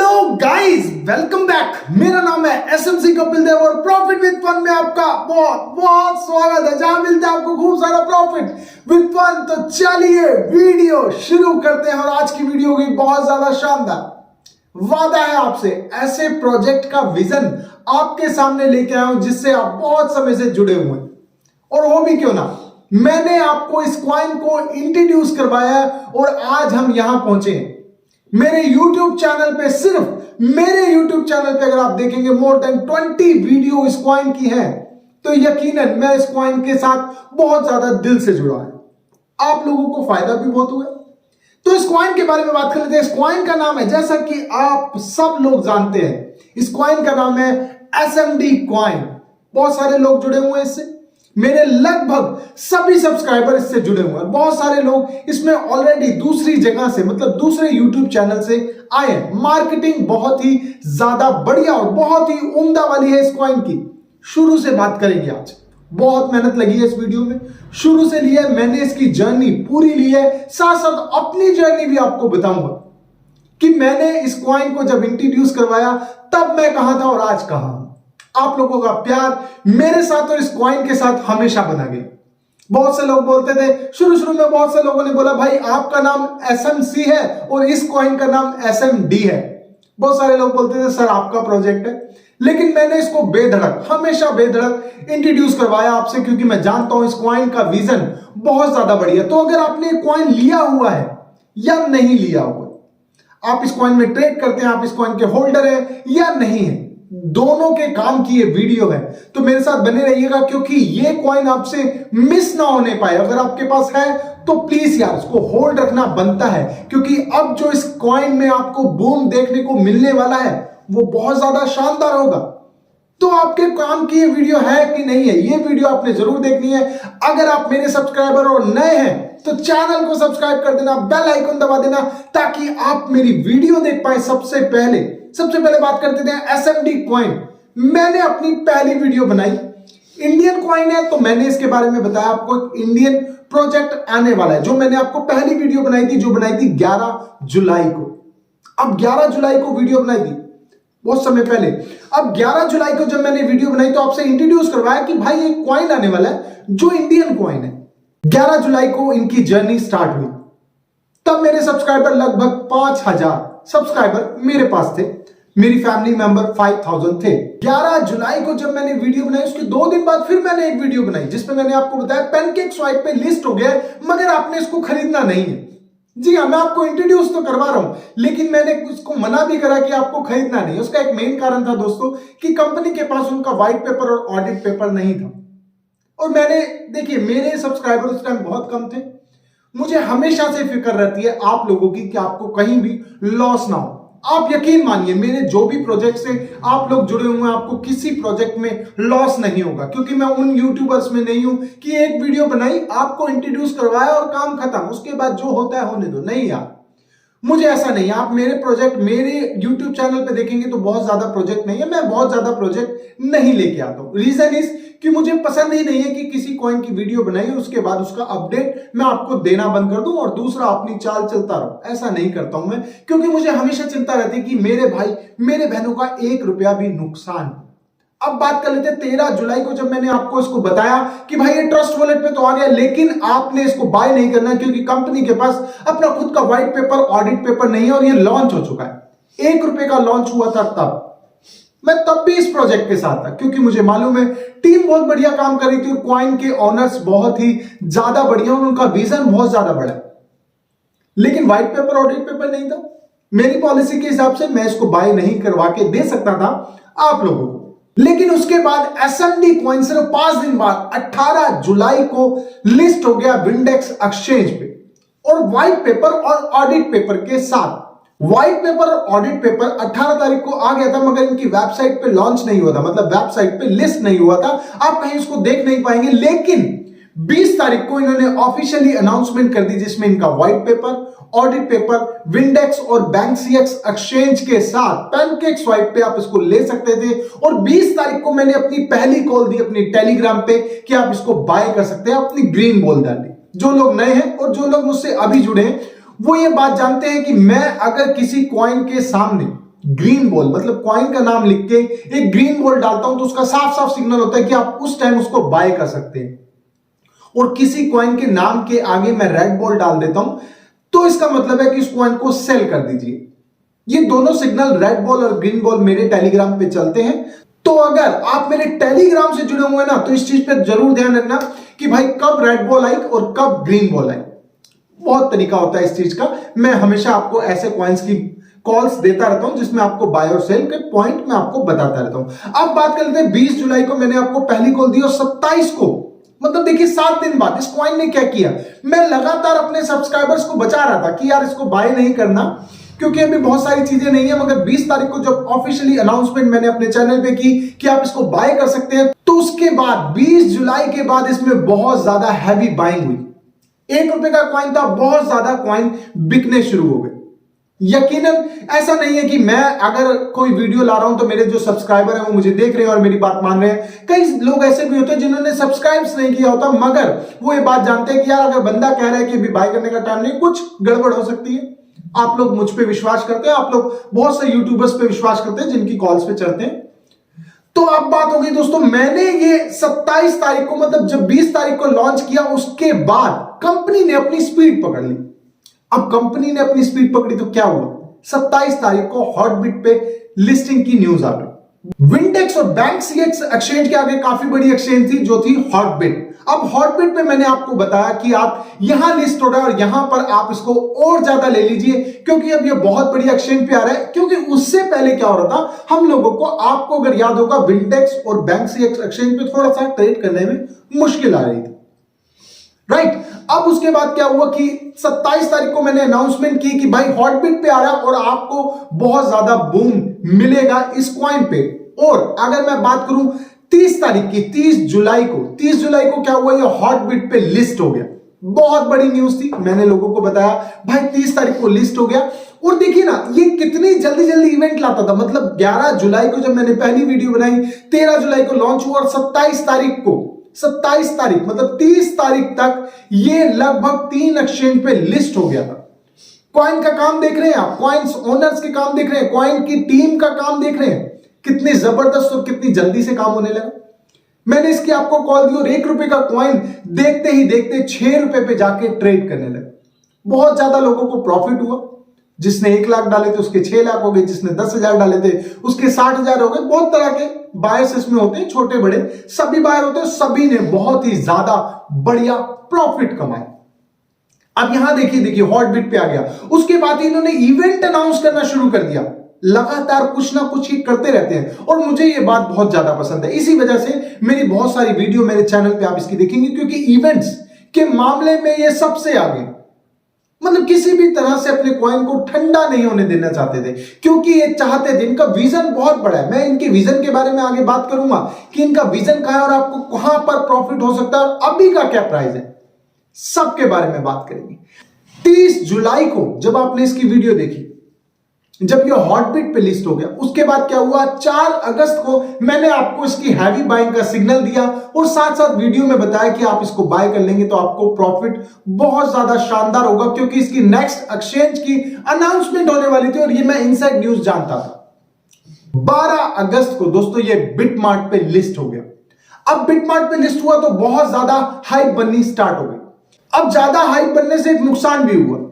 Hello guys, welcome back. मेरा नाम है एसएमसी कपिल देव और प्रॉफिट विद फन में आपका बहुत बहुत स्वागत है, जहां मिलता है आपको खूब सारा प्रॉफिट विद फन। तो चलिए वीडियो शुरू करते हैं और आज की वीडियो होगी बहुत ज्यादा शानदार। वादा है आपसे ऐसे प्रोजेक्ट का विजन आपके सामने लेके आया हूं जिससे आप बहुत समय से जुड़े हुए हैं, और वो भी क्यों ना, मैंने आपको इस कॉइन को इंट्रोड्यूस करवाया और आज हम यहां पहुंचे हैं। मेरे YouTube चैनल पे, सिर्फ मेरे YouTube चैनल पे अगर आप देखेंगे मोर देन 20 वीडियो इस कॉइन की है, तो यकीनन मैं इस कॉइन के साथ बहुत ज्यादा दिल से जुड़ा है। आप लोगों को फायदा भी बहुत हुआ। तो इस कॉइन के बारे में बात कर लेते हैं। इस कॉइन का नाम है, जैसा कि आप सब लोग जानते हैं, इस कॉइन का नाम है SMD कॉइन। बहुत सारे लोग जुड़े हुए हैं इससे, मेरे लगभग सभी सब्सक्राइबर इससे जुड़े हुए हैं। बहुत सारे लोग इसमें ऑलरेडी दूसरी जगह से, मतलब दूसरे YouTube चैनल से आए हैं। मार्केटिंग बहुत ही ज्यादा बढ़िया और बहुत ही उम्दा वाली है इस कॉइन की। शुरू से बात करेंगे आज। बहुत मेहनत लगी है इस वीडियो में, शुरू से लिया है मैंने, इसकी जर्नी पूरी ली है। साथ साथ अपनी जर्नी भी आपको बताऊंगा कि मैंने इस कॉइन को जब इंट्रोड्यूस करवाया तब मैं कहां था और आज कहां हूं। आप लोगों का प्यार मेरे साथ और इस कॉइन के साथ हमेशा बना गया। बहुत से लोग बोलते थे शुरू में, बहुत से लोगों ने बोला भाई आपका नाम SMC है और इस कॉइन का नाम SMD है। बहुत सारे लोग बोलते थे सर आपका प्रोजेक्ट है, लेकिन मैंने इसको बेधड़क, हमेशा बेधड़क इंट्रोड्यूस करवाया आपसे, क्योंकि मैं जानता हूं इस कॉइन का विजन बहुत ज्यादा बढ़िया। तो अगर आपने कॉइन लिया हुआ है या नहीं लिया हुआ, आप इस कॉइन में ट्रेड करते हैं, आप इस कॉइन के होल्डर है या नहीं है, दोनों के काम की ये वीडियो है, तो मेरे साथ बने रहिएगा, क्योंकि ये कॉइन आपसे मिस ना होने पाए। अगर आपके पास है तो प्लीज यार इसको होल्ड रखना बनता है, क्योंकि अब जो इस कॉइन में आपको बूम देखने को मिलने वाला है वो बहुत ज्यादा शानदार होगा। तो आपके काम की ये वीडियो है कि नहीं है, ये वीडियो आपने जरूर देखनी है। अगर आप मेरे सब्सक्राइबर और नए हैं तो चैनल को सब्सक्राइब कर देना, बेल आइकन दबा देना, ताकि आप मेरी वीडियो देख पाए सबसे पहले। सबसे पहले बात करते हैं SMD कॉइन। मैंने अपनी पहली वीडियो बनाई, इंडियन कॉइन है, तो मैंने इसके बारे में बताया आपको। एक इंडियन प्रोजेक्ट आने वाला है, जो मैंने आपको पहली वीडियो बनाई थी, जो बनाई थी 11 जुलाई को। अब 11 जुलाई को वीडियो बनाई थी, बहुत समय पहले। अब 11 जुलाई को जब मैंने वीडियो बनाई तो आपसे इंट्रोड्यूस करवाया कि भाई एक कॉइन आने वाला है जो इंडियन कॉइन है। 11 जुलाई को इनकी जर्नी स्टार्ट हुई। तब मेरे सब्सक्राइबर लगभग 5000 सब्सक्राइबर मेरे पास थे, मेरी फैमिली मेंबर 5000 थे। 11 जुलाई को जब मैंने वीडियो बनाई, उसके 2 दिन बाद फिर मैंने एक वीडियो बनाई जिसमें मैंने आपको बताया पैनकेक स्वाइप पे लिस्ट हो गया, मगर आपने इसको खरीदना नहीं है। जी हाँ, मैं आपको इंट्रोड्यूस तो करवा रहा हूं, लेकिन मैंने उसको मना भी करा कि आपको खरीदना नहीं। उसका एक मेन कारण था दोस्तों कि कंपनी के पास उनका व्हाइट पेपर और ऑडिट पेपर नहीं था। और मैंने, देखिए मेरे सब्सक्राइबर उस टाइम बहुत कम थे, मुझे हमेशा से फिक्र रहती है आप लोगों की कि आपको कहीं भी लॉस ना हो। आप यकीन मानिए, मेरे जो भी प्रोजेक्ट से आप लोग जुड़े हुए हैं, आपको किसी प्रोजेक्ट में लॉस नहीं होगा, क्योंकि मैं उन यूट्यूबर्स में नहीं हूं कि एक वीडियो बनाई, आपको इंट्रोड्यूस करवाया और काम खत्म, उसके बाद जो होता है होने दो। नहीं यार, मुझे ऐसा नहीं है। आप मेरे प्रोजेक्ट मेरे YouTube चैनल पे देखेंगे तो बहुत ज्यादा प्रोजेक्ट नहीं है, मैं बहुत ज्यादा प्रोजेक्ट नहीं लेके आता हूं। रीजन इज कि मुझे पसंद ही नहीं है कि किसी कॉइन की वीडियो बनाई उसके बाद उसका अपडेट मैं आपको देना बंद कर दूं और दूसरा अपनी चाल चलता रहूं। ऐसा नहीं करता हूं मैं, क्योंकि मुझे हमेशा चिंता रहती है कि मेरे भाई मेरे बहनों का 1 रुपया भी नुकसान। अब बात कर लेते हैं 13 जुलाई को, जब मैंने आपको इसको बताया कि भाई ये ट्रस्ट वॉलेट पे तो आ गया, लेकिन आपने इसको बाय नहीं करना, क्योंकि कंपनी के पास अपना खुद का व्हाइट पेपर ऑडिट पेपर नहीं है और ये लॉन्च हो चुका है। 1 रुपए का लॉन्च हुआ था तब, मैं तब भी इस प्रोजेक्ट के साथ था, क्योंकि मुझे मालूम है टीम बहुत बढ़िया काम कर रही थी, कॉइन के ऑनर्स बहुत ही ज्यादा बढ़िया और उनका विजन बहुत ज्यादा बड़ा है, लेकिन व्हाइट पेपर ऑडिट पेपर नहीं था। मेरी पॉलिसी के हिसाब से मैं इसको बाय नहीं करवा के दे सकता था आप लोगों को। लेकिन उसके बाद SMD कॉइन सिर्फ 5 दिन बाद 18 जुलाई को लिस्ट हो गया विंडेक्स एक्सचेंज पे, और व्हाइट पेपर और ऑडिट पेपर के साथ। व्हाइट पेपर और ऑडिट पेपर 18 तारीख को आ गया था, मगर इनकी वेबसाइट पे लॉन्च नहीं हुआ था, मतलब वेबसाइट पे लिस्ट नहीं हुआ था, आप कहीं इसको देख नहीं पाएंगे। लेकिन 20 तारीख को इन्होंने ऑफिशियली अनाउंसमेंट कर दी, जिसमें इनका व्हाइट पेपर, ऑडिट पेपर, विंडेक्स और बैंकसीएक्स एक्सचेंज के साथ पैनकेक स्वाइप पे आप इसको ले सकते थे। और 20 तारीख को मैंने अपनी पहली कॉल दी अपनी टेलीग्राम पे कि आप इसको बाय कर सकते हैं, अपनी ग्रीन बॉल डाली। जो लोग नए हैं और जो लोग मुझसे अभी जुड़े हैं वो ये बात जानते हैं कि मैं अगर किसी कॉइन के सामने ग्रीन बॉल, मतलब कॉइन का नाम लिख के एक ग्रीन बॉल डालता हूं तो उसका साफ साफ सिग्नल होता है कि आप उस टाइम उसको बाय कर सकते हैं। और किसी कॉइन के नाम के आगे मैं रेड बॉल डाल देता हूं तो इसका मतलब है कि उस कॉइन को सेल कर दीजिए। ये दोनों सिग्नल रेड बॉल और ग्रीन बॉल मेरे टेलीग्राम पे चलते हैं। तो अगर आप मेरे टेलीग्राम से जुड़े हुए ना तो इस चीज पे जरूर ध्यान रखना कि भाई कब रेड बॉल आई और कब ग्रीन बॉल आई। बहुत तरीका होता है इस चीज का। मैं हमेशा आपको ऐसे कॉइन्स की कॉल्स देता रहता हूं जिसमें आपको बाय और सेल के पॉइंट मैं आपको बताता रहता हूं। अब बात कर लेते हैं 20 जुलाई को मैंने आपको पहली कॉल दी और 27 को, मतलब देखिए 7 दिन बाद इस कॉइन ने क्या किया, मैं लगातार अपने सब्सक्राइबर्स को बचा रहा था कि यार इसको बाय नहीं करना क्योंकि अभी बहुत सारी चीजें नहीं है। मगर 20 तारीख को जब ऑफिशियली अनाउंसमेंट मैंने अपने चैनल पे की कि आप इसको बाय कर सकते हैं, तो उसके बाद 20 जुलाई के बाद इसमें बहुत ज्यादा हैवी बाइंग हुई। ₹1 का कॉइन था, बहुत ज्यादा कॉइन बिकने शुरू हो गए। यकीनन ऐसा नहीं है कि मैं अगर कोई वीडियो ला रहा हूं तो मेरे जो सब्सक्राइबर हैं वो मुझे देख रहे हैं और मेरी बात मान रहे हैं। कई लोग ऐसे भी होते हैं जिन्होंने सब्सक्राइब नहीं किया होता मगर वो ये बात जानते हैं कि यार अगर बंदा कह रहा है कि अभी बाय करने का टाइम नहीं, कुछ गड़बड़ हो सकती है। आप लोग मुझ पे विश्वास करते हैं, आप लोग बहुत से यूट्यूबर्स पे विश्वास करते हैं जिनकी कॉल्स पे चढ़ते हैं। तो अब बात हो गई दोस्तों, मैंने ये 27 तारीख को, मतलब जब 20 तारीख को लॉन्च किया उसके बाद कंपनी ने अपनी स्पीड पकड़ ली। अब कंपनी ने अपनी स्पीड पकड़ी तो क्या हुआ, 27 तारीख को हॉटबिट पे लिस्टिंग की न्यूज आ गई। विंडेक्स और बैंक सीएक्स एक्सचेंज के आगे काफी बड़ी एक्सचेंज थी जो थी हॉटबिट। अब हॉटबिट पे मैंने आपको बताया कि आप यहां लिस्ट हो रहा है और यहां पर आप इसको और ज्यादा ले लीजिए क्योंकि अब ये बहुत बड़ी एक्सचेंज पे आ रहा है। क्योंकि उससे पहले क्या हो रहा था, हम लोगों को, आपको अगर याद होगा, विंडेक्स और बैंक सीएक्स एक्सचेंज पे थोड़ा सा ट्रेड करने में मुश्किल आ रही थी, राइट। अब उसके बाद क्या हुआ कि 27 तारीख को मैंने अनाउंसमेंट की कि भाई हॉटबिट पे आ रहा है और आपको बहुत ज्यादा बूम मिलेगा इस कॉइन पे। और अगर मैं बात करूं 30 तारीख की, 30 जुलाई को क्या हुआ, ये हॉटबिट पे लिस्ट हो गया। बहुत बड़ी न्यूज थी, मैंने लोगों को बताया भाई 30 तारीख को लिस्ट हो गया। और देखिए ना ये कितनी जल्दी जल्दी इवेंट लाता था, मतलब 11 जुलाई को जब मैंने पहली वीडियो बनाई, 13 जुलाई को लॉन्च हुआ और 27 तारीख मतलब 30 तारीख तक ये लगभग 3 एक्सचेंज पे लिस्ट हो गया था। कॉइन का काम देख रहे हैं आप, कॉइन्स ओनर्स के काम देख रहे हैं, कॉइन की टीम का काम देख रहे हैं, कितनी जबरदस्त और कितनी जल्दी से काम होने लगा। मैंने इसकी आपको कॉल दी और ₹1 का कॉइन देखते ही देखते ₹6 पे जाके ट्रेड करने लगे। बहुत ज्यादा लोगों को प्रॉफिट हुआ। जिसने 1 लाख डाले थे उसके 6 लाख हो गए, जिसने 10,000 डाले थे उसके 60,000 हो गए। बहुत तरह के बायर्स इसमें होते हैं, छोटे बड़े सभी बायर होते हैं। सभी ने बहुत ही ज्यादा बढ़िया प्रॉफिट कमाए। अब यहां देखिए हॉटबिट पे आ गया। उसके बाद इन्होंने इवेंट अनाउंस करना शुरू कर दिया। लगातार कुछ ना कुछ ही करते रहते हैं और मुझे ये बात बहुत ज्यादा पसंद है। इसी वजह से मेरी बहुत सारी वीडियो मेरे चैनल पे आप इसकी देखेंगे क्योंकि इवेंट्स के मामले में ये सबसे आगे, मतलब किसी भी तरह से अपने कॉइन को ठंडा नहीं होने देना चाहते थे क्योंकि ये चाहते थे। इनका विजन बहुत बड़ा है। मैं इनके विजन के बारे में आगे बात करूंगा कि इनका विजन क्या है और आपको कहां पर प्रॉफिट हो सकता है और अभी का क्या प्राइस है, सबके बारे में बात करेंगे। 30 जुलाई को जब आपने इसकी वीडियो देखी, जब ये हॉटबिट पे लिस्ट हो गया, उसके बाद क्या हुआ, 4 अगस्त को मैंने आपको इसकी हैवी बाइंग का सिग्नल दिया और साथ साथ वीडियो में बताया कि आप इसको बाय कर लेंगे तो आपको प्रॉफिट बहुत ज्यादा शानदार होगा क्योंकि इसकी नेक्स्ट एक्सचेंज की अनाउंसमेंट होने वाली थी और ये मैं इनसाइड न्यूज जानता था। 12 अगस्त को दोस्तों ये बिटमार्ट पे लिस्ट हो गया। अब बिटमार्ट पे लिस्ट हुआ तो बहुत ज्यादा हाइप बननी स्टार्ट हो गई। अब ज्यादा हाइप बनने से एक नुकसान भी हुआ।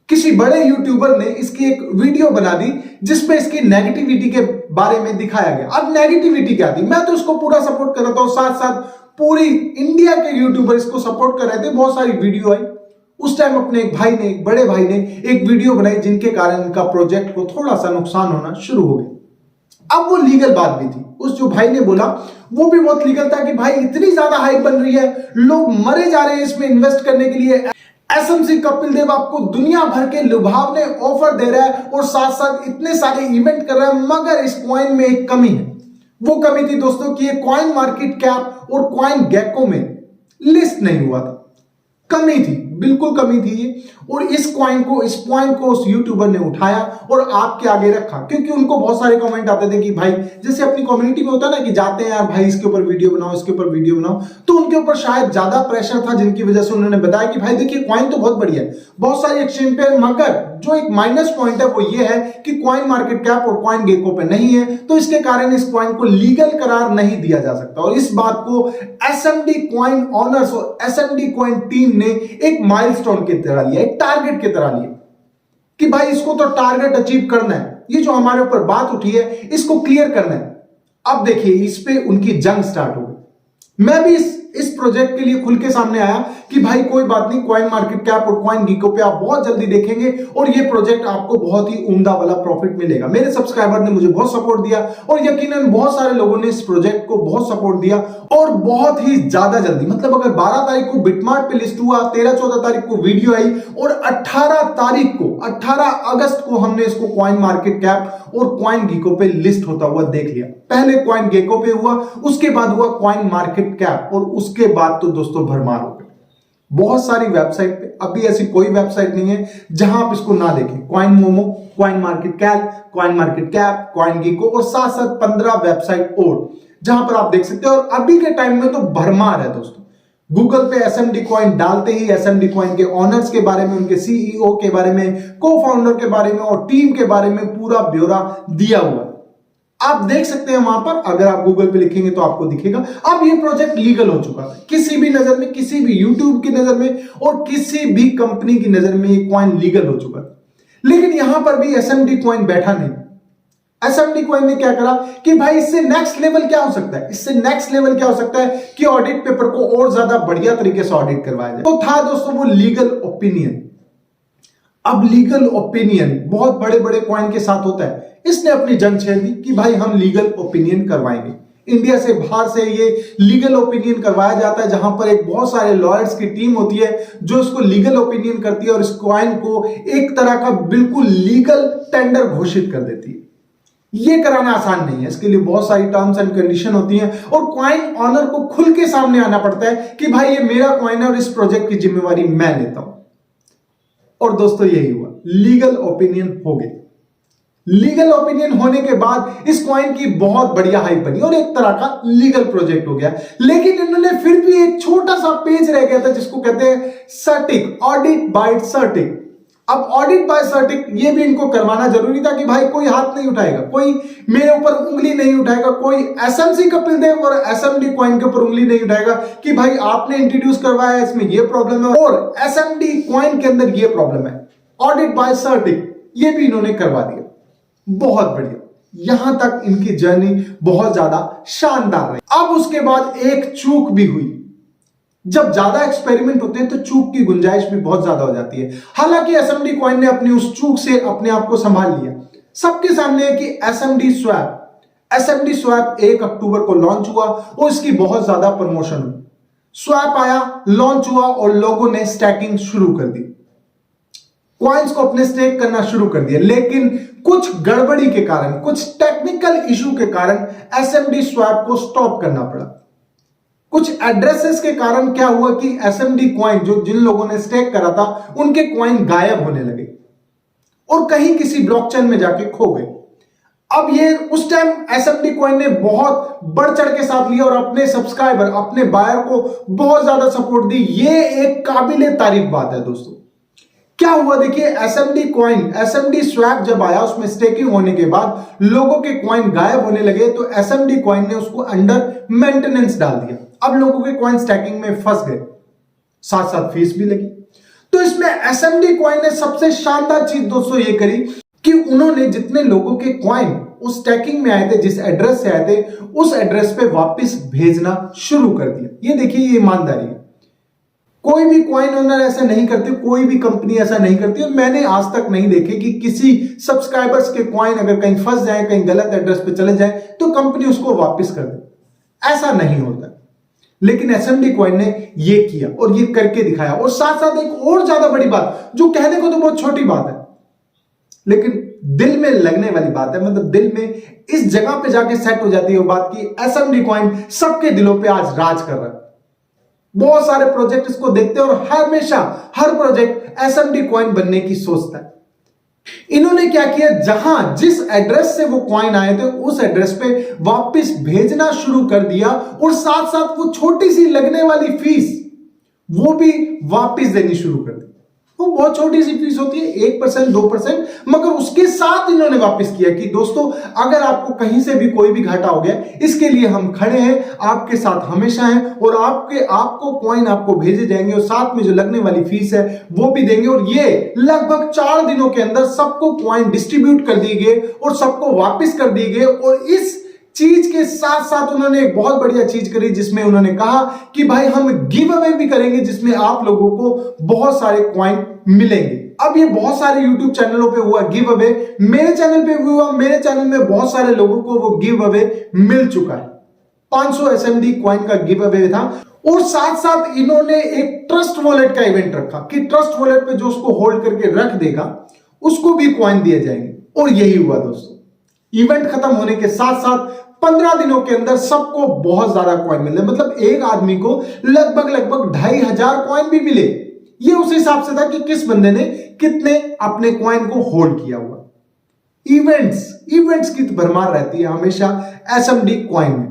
किसी बड़े यूट्यूबर ने इसकी एक वीडियो बना दी जिसमें इसकी नेगेटिविटी के बारे में दिखाया गया। अब नेगेटिविटी क्या थी, मैं तो इसको पूरा सपोर्ट कर रहा था और साथ साथ पूरी इंडिया के यूट्यूबर इसको सपोर्ट कर रहे थे। बहुत सारी वीडियो आई। उस टाइम अपने एक बड़े भाई ने एक वीडियो बनाई जिनके कारण इनका प्रोजेक्ट को थोड़ा सा नुकसान होना शुरू हो गया। अब वो लीगल बात भी थी, उस जो भाई ने बोला वो भी बहुत लीगल था कि भाई इतनी ज्यादा हाइप बन रही है, लोग मरे जा रहे हैं इसमें इन्वेस्ट करने के लिए। एसएमसी कपिल देव आपको दुनिया भर के लुभावने ऑफर दे रहा है और साथ साथ इतने सारे इवेंट कर रहा है, मगर इस कॉइन में एक कमी है। वो कमी थी दोस्तों कि ये कॉइन मार्केट कैप और कॉइन गेको में लिस्ट नहीं हुआ था। कमी थी, बिल्कुल कमी थी ये। और इस पॉइंट को उस यूट्यूबर ने उठाया और आपके आगे रखा क्योंकि उनको बहुत सारे कमेंट आते थे कि भाई, जैसे अपनी कम्युनिटी में होता है ना कि जाते हैं यार भाई इसके ऊपर वीडियो बनाओ, इसके ऊपर वीडियो बनाओ, तो उनके ऊपर शायद ज्यादा प्रेशर था जिनकी वजह से उन्होंने बताया कि भाई देखिए कॉइन तो बहुत बढ़िया है, बहुत सारी एक्सचेंज पे, मगर जो एक माइनस पॉइंट है वो ये है कि कॉइन मार्केट कैप और कॉइन गेको पे नहीं है, तो इसके कारण इस कॉइन को लीगल करार नहीं दिया जा सकता। और इस बात को एसएमडी कॉइन ऑनर्स और एसएमडी कॉइन टीम ने एक माइलस्टोन की तरह लिया, एक टारगेट की तरह लिया कि भाई इसको तो टारगेट अचीव करना है, ये जो हमारे ऊपर बात उठी है इसको क्लियर करना है। अब देखिए इस पे उनकी जंग स्टार्ट हो गई। मैं भी इस प्रोजेक्ट के लिए खुल के सामने आया कि भाई कोई बात नहीं, कॉइन मार्केट कैप और कॉइन गीको पे आप बहुत जल्दी देखेंगे और ये प्रोजेक्ट आपको बहुत ही उम्दा वाला प्रॉफिट मिलेगा। मेरे सब्सक्राइबर ने मुझे बहुत सपोर्ट दिया और यकीनन बहुत सारे लोगों ने इस प्रोजेक्ट को बहुत सपोर्ट दिया और बहुत ही ज्यादा जल्दी, मतलब अगर 12 तारीख को बिटमार्ट पे लिस्ट हुआ, 13-14 तारीख को वीडियो आई और 18 अगस्त को हमने इसको कॉइन मार्केट कैप और कॉइन गीको पे लिस्ट होता हुआ देख लिया। पहले कॉइन गेको पे हुआ, उसके बाद हुआ कॉइन मार्केट कैप और उसके बाद तो दोस्तों भरमार हो गए। बहुत सारी वेबसाइट पे, अभी ऐसी कोई वेबसाइट नहीं है जहां आप इसको ना देखें। CoinMomo, CoinMarketCap, CoinGecko और साथ साथ 15 वेबसाइट और जहां पर आप देख सकते हो। और अभी के टाइम में तो भरमार है दोस्तों। गूगल पे एसएमडी कॉइन डालते ही एसएमडी कॉइन के ऑनर्स के बारे में, उनके सीईओ के बारे में, को फाउंडर के बारे में और टीम के बारे में पूरा ब्यौरा दिया हुआ है। आप देख सकते हैं वहां पर, अगर आप गूगल पे लिखेंगे तो आपको दिखेगा। अब ये प्रोजेक्ट लीगल हो चुका है किसी भी नजर में, किसी भी यूट्यूब की नजर में और किसी भी कंपनी की नजर में ये कॉइन लीगल हो चुका है। लेकिन यहां पर भी एसएमडी कॉइन बैठा नहीं। एसएमडी कॉइन ने क्या करा कि भाई इससे नेक्स्ट लेवल क्या हो सकता है, इससे नेक्स्ट लेवल क्या हो सकता है कि ऑडिट पेपर को और ज्यादा बढ़िया तरीके से ऑडिट करवाया जाए। तो था दोस्तों वो लीगल ओपिनियन। अब लीगल ओपिनियन बहुत बड़े बड़े कॉइन के साथ होता है। इसने अपनी जंग छेड़ दी कि भाई हम लीगल ओपिनियन करवाएंगे। इंडिया से बाहर से ये लीगल ओपिनियन करवाया जाता है, जहां पर एक बहुत सारे लॉयर्स की टीम होती है जो इसको लीगल ओपिनियन करती है और इस कॉइन को एक तरह का बिल्कुल लीगल टेंडर घोषित कर देती है। ये कराना आसान नहीं है, इसके लिए बहुत सारी टर्म्स एंड कंडीशन होती हैं और कॉइन ऑनर को खुल के सामने आना पड़ता है कि भाई ये मेरा कॉइन है और इस प्रोजेक्ट की जिम्मेवारी मैं लेता हूं। और दोस्तों यही हुआ, लीगल ओपिनियन हो गई। लीगल ओपिनियन होने के बाद इस कॉइन की बहुत बढ़िया हाइप बनी और एक तरह का लीगल प्रोजेक्ट हो गया। लेकिन इन्होंने फिर भी एक छोटा सा पेज रह गया था जिसको कहते हैं सर्टिक, ऑडिट बाय सर्टिक। अब ऑडिट बाय सर्टिक ये भी इनको करवाना जरूरी था कि भाई कोई हाथ नहीं उठाएगा, कोई मेरे ऊपर उंगली नहीं उठाएगा, कोई एसएमसी कपिल देव और एसएमडी कॉइन के ऊपर उंगली नहीं उठाएगा कि भाई आपने इंट्रोड्यूस करवाया, इसमें ये प्रॉब्लम है और एसएमडी कॉइन के अंदर ये प्रॉब्लम है। ऑडिट बाय सर्टिक ये भी इन्होंने करवा दिया। बहुत बढ़िया, यहां तक इनकी जर्नी बहुत ज्यादा शानदार रही। अब उसके बाद एक चूक भी हुई। जब ज्यादा एक्सपेरिमेंट होते हैं तो चूक की गुंजाइश भी बहुत ज्यादा हो जाती है। हालांकि एसएमडी कॉइन ने अपनी उस चूक से अपने आप को संभाल लिया। सबके सामने है कि एसएमडी स्वैप 1 अक्टूबर को लॉन्च हुआ और इसकी बहुत ज्यादा प्रमोशन हुई। स्वैप आया, लॉन्च हुआ और लोगों ने स्टैकिंग शुरू कर दी, कॉइन्स को अपने स्टेक करना शुरू कर दिया। लेकिन कुछ गड़बड़ी के कारण, कुछ टेक्निकल इशू के कारण एसएमडी स्वैप को स्टॉप करना पड़ा। कुछ एड्रेसेस के कारण क्या हुआ कि एसएमडी कॉइन जो जिन लोगों ने स्टेक करा था उनके कॉइन गायब होने लगे और कहीं किसी ब्लॉकचेन में जाके खो गए। अब ये उस टाइम एसएमडी कॉइन ने बहुत बढ़ चढ़ के साथ लिया और अपने सब्सक्राइबर, अपने बायर को बहुत ज्यादा सपोर्ट दी। ये एक काबिले तारीफ बात है दोस्तों। क्या हुआ देखिए, एसएमडी कॉइन, एसएमडी स्वैप जब आया उसमें स्टेकिंग होने के बाद लोगों के कॉइन गायब होने लगे तो एसएमडी कॉइन ने उसको अंडर मेंटेनेंस डाल दिया। अब लोगों के कॉइन स्टैकिंग में फंस गए, साथ साथ फीस भी लगी। तो इसमें एसएमडी कॉइन ने सबसे शानदार चीज दोस्तों ये करी कि उन्होंने जितने लोगों के कॉइन उस स्टैकिंग में आए थे, जिस एड्रेस से आए थे, उस एड्रेस पे वापस भेजना शुरू कर दिया। ये देखिए, ये ईमानदारी है। कोई भी कॉइन ओनर ऐसा नहीं करते, कोई भी कंपनी ऐसा नहीं करती और मैंने आज तक नहीं देखे कि किसी सब्सक्राइबर्स के कॉइन अगर कहीं फंस जाए, कहीं गलत एड्रेस पे चले जाए तो कंपनी उसको वापस कर दे। ऐसा नहीं होता। लेकिन एसएमडी कॉइन ने ये किया और ये करके दिखाया। और साथ साथ एक और ज्यादा बड़ी बात, जो कहने को तो बहुत छोटी बात है लेकिन दिल में लगने वाली बात है, मतलब दिल में इस जगह पे जाके सेट हो जाती है वो बात की एसएमडी कॉइन सबके दिलों पे आज राज कर रहा है। बहुत सारे प्रोजेक्ट इसको देखते हैं और हमेशा हर प्रोजेक्ट एसएमडी कॉइन बनने की सोचता है। इन्होंने क्या किया, जहां जिस एड्रेस से वो कॉइन आए थे उस एड्रेस पे वापस भेजना शुरू कर दिया और साथ साथ वो छोटी सी लगने वाली फीस वो भी वापस देनी शुरू कर दी। वो बहुत छोटी सी फीस होती है, 1% 2%, मगर उसके साथ इन्होंने वापस किया कि दोस्तों अगर आपको कहीं से भी कोई भी घाटा हो गया, इसके लिए हम खड़े हैं, आपके साथ हमेशा हैं और आपको कॉइन आपको भेजे जाएंगे और साथ में जो लगने वाली फीस है वो भी देंगे। और ये लगभग 4 दिनों के अंदर सबको कॉइन डिस्ट्रीब्यूट कर दिए गए और सबको वापस कर दिए गए। और इस चीज के साथ साथ उन्होंने एक बहुत बढ़िया चीज करी जिसमें उन्होंने कहा कि भाई हम गिव अवे भी करेंगे जिसमें आप लोगों को बहुत सारे कॉइन मिलेंगे। अब ये बहुत सारे YouTube चैनलों पे हुआ गिव अवे, मेरे चैनल पे भी हुआ, मेरे चैनल में बहुत सारे लोगों को वो गिव अवे मिल चुका है। 500 SMD कॉइन का गिव अवे था और साथ साथ इन्होंने एक ट्रस्ट वॉलेट का इवेंट रखा कि ट्रस्ट वॉलेट पे जो उसको होल्ड करके रख देगा उसको भी कॉइन दिए जाएंगे। और यही हुआ दोस्तों, इवेंट खत्म होने के साथ साथ 15 दिनों के अंदर सबको बहुत ज्यादा कॉइन मिले, मतलब एक आदमी को लगभग 2500 कॉइन भी मिले। ये उस हिसाब से था कि किस बंदे ने कितने अपने कॉइन को होल्ड किया हुआ। इवेंट्स की तो भरमार रहती है हमेशा SMD कॉइन में।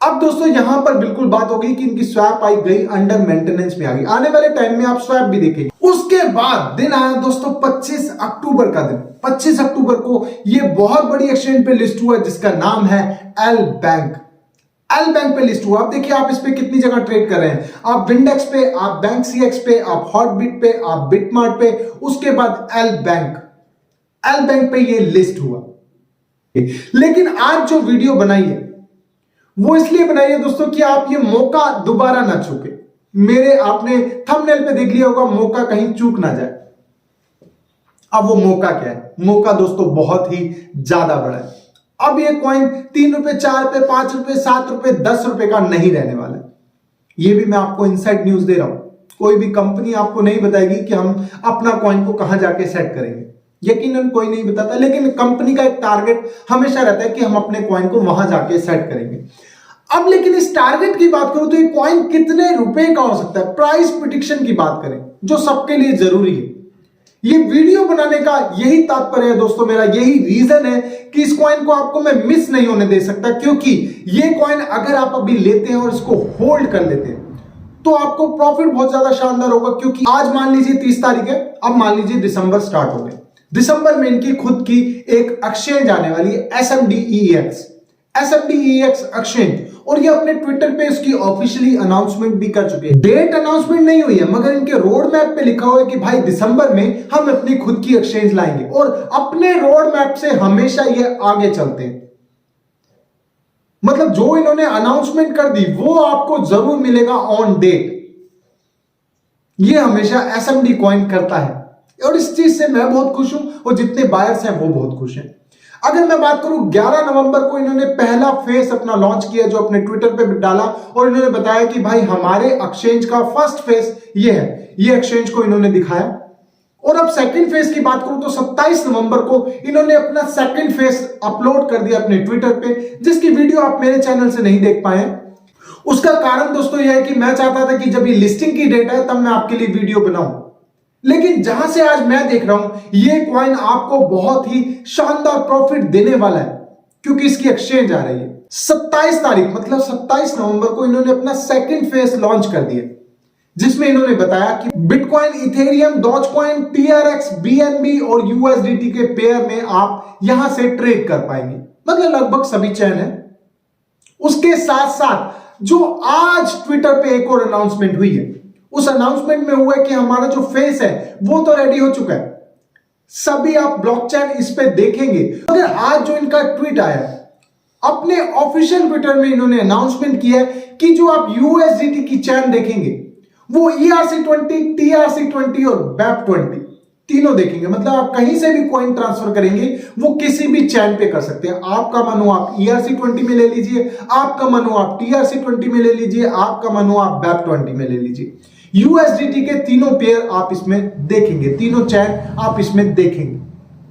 अब दोस्तों यहां पर बिल्कुल बात हो गई कि इनकी स्वैप आई गई अंडर मेंटेनेंस में आ गई, आने वाले टाइम में आप स्वैप भी देखेंगे। उसके बाद दिन आया दोस्तों 25 अक्टूबर का दिन। 25 अक्टूबर को ये बहुत बड़ी एक्सचेंज पे लिस्ट हुआ जिसका नाम है एल बैंक पे लिस्ट हुआ। आप देखिए आप इस पे कितनी जगह ट्रेड कर रहे हैं, आप विंडेक्स पे, आप बैंक CX पे, आप हॉटबिट पे, आप बिटमार्ट पे, उसके बाद एल बैंक पे ये लिस्ट हुआ। लेकिन आज जो वीडियो बनाई है वो इसलिए बनाई है दोस्तों कि आप ये मौका दोबारा ना चूके। आपने थंबनेल पे देख लिया होगा, मौका कहीं चूक ना जाए। अब वो मौका क्या है? मौका दोस्तों बहुत ही ज्यादा बड़ा है। अब ये कॉइन 3 रुपए, 4 रुपए, 5 रुपए, 7 रुपए, 10 रुपए का नहीं रहने वाला है। ये भी मैं आपको इनसाइड न्यूज दे रहा हूं। कोई भी कंपनी आपको नहीं बताएगी कि हम अपना कॉइन को कहां जाके सेट करेंगे, यकीनन कोई नहीं बताता, लेकिन कंपनी का एक टारगेट हमेशा रहता है कि हम अपने कॉइन को वहां जाके सेट करेंगे। अब लेकिन इस टारगेट की बात करूं तो ये कॉइन कितने रुपए का हो सकता है, प्राइस प्रेडिक्शन की बात करें जो सबके लिए जरूरी है। ये वीडियो बनाने का यही तात्पर्य है दोस्तों, मेरा यही रीजन है कि इस कॉइन को आपको मैं मिस नहीं होने दे सकता, क्योंकि ये कॉइन अगर आप अभी लेते हैं और इसको होल्ड कर लेते हैं तो आपको प्रॉफिट बहुत ज्यादा शानदार होगा। क्योंकि आज मान लीजिए 30 तारीख है, अब मान लीजिए दिसंबर स्टार्ट हो गए, दिसंबर में इनकी खुद की एक एक्सचेंज आने वाली है SMDEX एक्सचेंज, और ये अपने ट्विटर पे इसकी ऑफिशियली अनाउंसमेंट भी कर चुके हैं। डेट अनाउंसमेंट नहीं हुई है मगर इनके रोड मैप पे लिखा हुआ है कि भाई दिसंबर में हम अपनी खुद की एक्सचेंज लाएंगे, और अपने रोड मैप से हमेशा ये आगे चलते हैं। मतलब जो इन्होंने अनाउंसमेंट कर दी वो आपको जरूर मिलेगा ऑन डेट। ये हमेशा SMD कॉइन करता है और इस चीज से मैं बहुत खुश हूं और जितने बायर्स हैं वो बहुत खुश हैं। अगर मैं बात करूं 11 नवंबर को इन्होंने पहला फेस अपना लॉन्च किया जो अपने ट्विटर पे डाला, और इन्होंने बताया कि भाई हमारे एक्सचेंज का फर्स्ट फेस ये है। ये एक्सचेंज को इन्होंने दिखाया। और अब सेकंड फेस की बात करूं तो 27 नवंबर को इन्होंने अपना सेकंड फेस अपलोड कर दिया अपने ट्विटर पे, जिसकी वीडियो आप मेरे चैनल से नहीं देख पाए। उसका कारण दोस्तों यह है कि मैं चाहता था कि जब ये लिस्टिंग की डेट है तब मैं आपके लिए वीडियो बनाऊं, लेकिन जहां से आज मैं देख रहा हूं ये कॉइन आपको बहुत ही शानदार प्रॉफिट देने वाला है, क्योंकि इसकी एक्सचेंज आ रही है 27 तारीख, मतलब 27 नवंबर को इन्होंने अपना सेकंड फेस लॉन्च कर दिया, जिसमें इन्होंने बताया कि bitcoin, Ethereum, Dogecoin, TRX, BNB और USDT के पेयर में आप यहां से ट्रेड कर पाएंगे। मतलब लगभग सभी चैन है। उसके साथ साथ जो आज ट्विटर पे एक और अनाउंसमेंट हुई है, उस अनाउंसमेंट में हुआ है कि हमारा जो फेस है वो तो रेडी हो चुका है, सभी आप ब्लॉकचेन इस पे देखेंगे। अगर आज जो इनका ट्वीट आया अपने ऑफिशियल ट्विटर में इन्होंने अनाउंसमेंट किया है कि जो आप USDT की चैन देखेंगे वो ERC20, TRC20 और BEP20 तीनों देखेंगे। मतलब आप कहीं से भी कॉइन ट्रांसफर करेंगे वो किसी भी चैन पे कर सकते हैं। आपका मन हो आप ERC20 में ले लीजिए, आपका मन हो आप TRC20 में ले लीजिए, आपका मन हो आप BEP20 में ले लीजिए। USDT के तीनों पेयर आप इसमें देखेंगे, तीनों चैन आप इसमें देखेंगे।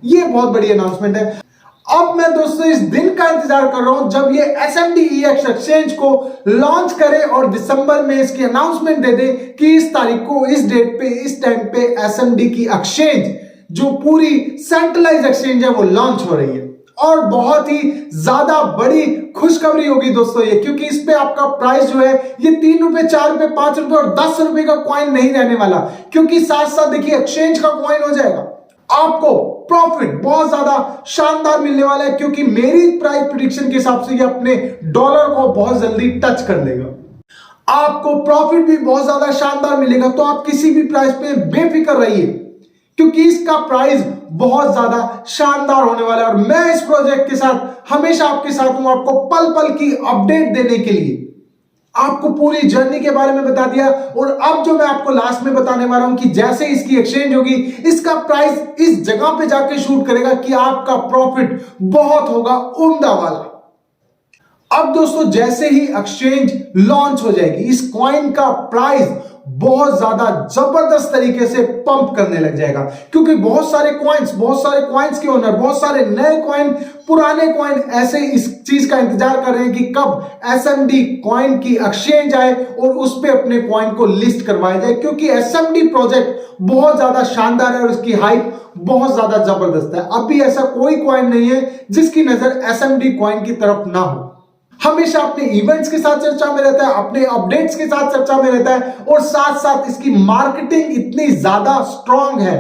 ये बहुत बड़ी अनाउंसमेंट है। अब मैं दोस्तों इस दिन का इंतजार कर रहा हूं जब ये SMDEX एक्सचेंज को लॉन्च करे और दिसंबर में इसकी अनाउंसमेंट दे दे कि इस तारीख को, इस डेट पे, इस टाइम पे SMD की एक्सचेंज जो पूरी सेंट्रलाइज एक्सचेंज है वो लॉन्च हो रही है। और बहुत ही ज्यादा बड़ी खुशखबरी होगी दोस्तों ये, क्योंकि इस पे आपका प्राइस जो है ये 3 रुपए, 4 रुपए, 5 रुपए और 10 रुपए का कॉइन नहीं रहने वाला, क्योंकि साथ साथ देखिए एक्सचेंज का कॉइन हो जाएगा। आपको प्रॉफिट बहुत ज्यादा शानदार मिलने वाला है, क्योंकि मेरी प्राइस प्रेडिक्शन के हिसाब से ये अपने डॉलर को बहुत जल्दी टच कर देगा। आपको प्रॉफिट भी बहुत ज्यादा शानदार मिलेगा, तो आप किसी भी प्राइस पे बेफिक्र रहिए, क्योंकि इसका प्राइस बहुत ज्यादा शानदार होने वाला है। और मैं इस प्रोजेक्ट के साथ हमेशा आपके साथ हूं, आपको पल पल की अपडेट देने के लिए। आपको पूरी जर्नी के बारे में बता दिया, और अब जो मैं आपको लास्ट में बताने वाला हूं कि जैसे इसकी एक्सचेंज होगी, इसका प्राइस इस जगह पे जाके शूट करेगा कि आपका प्रॉफिट बहुत होगा उम्दा वाला। अब दोस्तों जैसे ही एक्सचेंज लॉन्च हो जाएगी, इस कॉइन का प्राइस बहुत ज्यादा जबरदस्त तरीके से पंप करने लग जाएगा, क्योंकि बहुत सारे कॉइन्स के ओनर, बहुत सारे नए कॉइन, पुराने कॉइन ऐसे इस चीज का इंतजार कर रहे हैं कि कब एसएमडी कॉइन की एक्सचेंज आए और उस पे अपने कॉइन को लिस्ट करवाया जाए, क्योंकि एसएमडी प्रोजेक्ट बहुत ज्यादा शानदार है और उसकी हाइप बहुत ज्यादा जबरदस्त है। अभी ऐसा कोई कॉइन नहीं है जिसकी नजर एसएमडी कॉइन की तरफ ना हो। हमेशा अपने इवेंट्स के साथ चर्चा में रहता है, अपने अपडेट्स के साथ चर्चा में रहता है, और साथ साथ इसकी मार्केटिंग इतनी ज्यादा स्ट्रांग है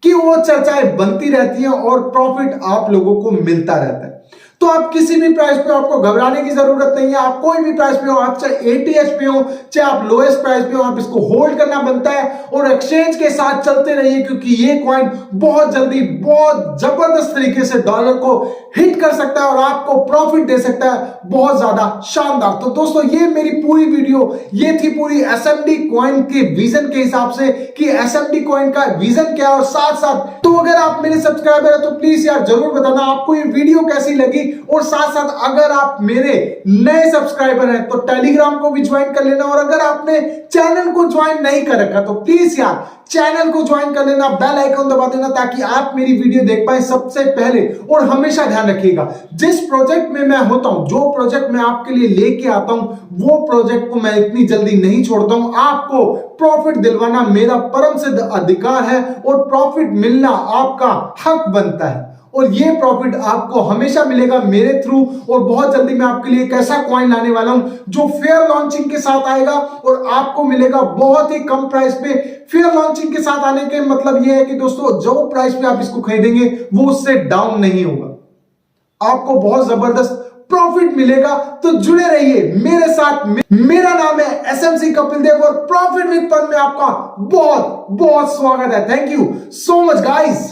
कि वो चर्चाएं बनती रहती हैं और प्रॉफिट आप लोगों को मिलता रहता है। तो आप किसी भी प्राइस पे आपको घबराने की जरूरत नहीं है। आप कोई भी प्राइस पे हो, आप चाहे एटीएच पे हो, चाहे आप लोएस्ट प्राइस पे हो, आप इसको होल्ड करना बनता है और एक्सचेंज के साथ चलते रहिए, क्योंकि ये कॉइन बहुत जल्दी बहुत जबरदस्त तरीके से डॉलर को हिट कर सकता है और आपको प्रॉफिट दे सकता है बहुत ज्यादा शानदार। तो दोस्तों ये मेरी पूरी वीडियो ये थी पूरी एसएमडी कॉइन के विजन के हिसाब से कि एसएमडी कॉइन का विजन क्या है, और साथ साथ तो अगर आप मेरे सब्सक्राइबर है तो प्लीज यार जरूर बताना आपको ये वीडियो कैसी लगी, और साथ साथ अगर आप मेरे नए सब्सक्राइबर हैं तो टेलीग्राम को भी ज्वाइन कर लेना, और अगर आपने चैनल को ज्वाइन नहीं कर रखा तो प्लीज यार चैनल को ज्वाइन कर लेना, बेल आइकन दबा देना, ताकि आप मेरी वीडियो देख पाए सबसे पहले। और हमेशा ध्यान रखिएगा, जिस प्रोजेक्ट में मैं होता हूं, जो प्रोजेक्ट मैं आपके लिए लेके आता हूं, वो प्रोजेक्ट को मैं इतनी जल्दी नहीं छोड़ता हूं। आपको प्रॉफिट दिलवाना मेरा परम सिद्ध अधिकार है, और प्रॉफिट मिलना आपका हक बनता है, और ये प्रॉफिट आपको हमेशा मिलेगा मेरे थ्रू। और बहुत जल्दी मैं आपके लिए एक ऐसा कॉइन लाने वाला हूं जो फेयर लॉन्चिंग के साथ आएगा, और आपको मिलेगा बहुत ही कम प्राइस पे। फेयर लॉन्चिंग के साथ आने के मतलब ये है कि दोस्तों जो प्राइस पे आप इसको खरीदेंगे वो उससे डाउन नहीं होगा, आपको बहुत जबरदस्त प्रॉफिट मिलेगा। तो जुड़े रहिए मेरे साथ। मेरा नाम है एसएमसी कपिल देव, और प्रॉफिट विद फन में आपका बहुत बहुत स्वागत है। Thank you so much guys.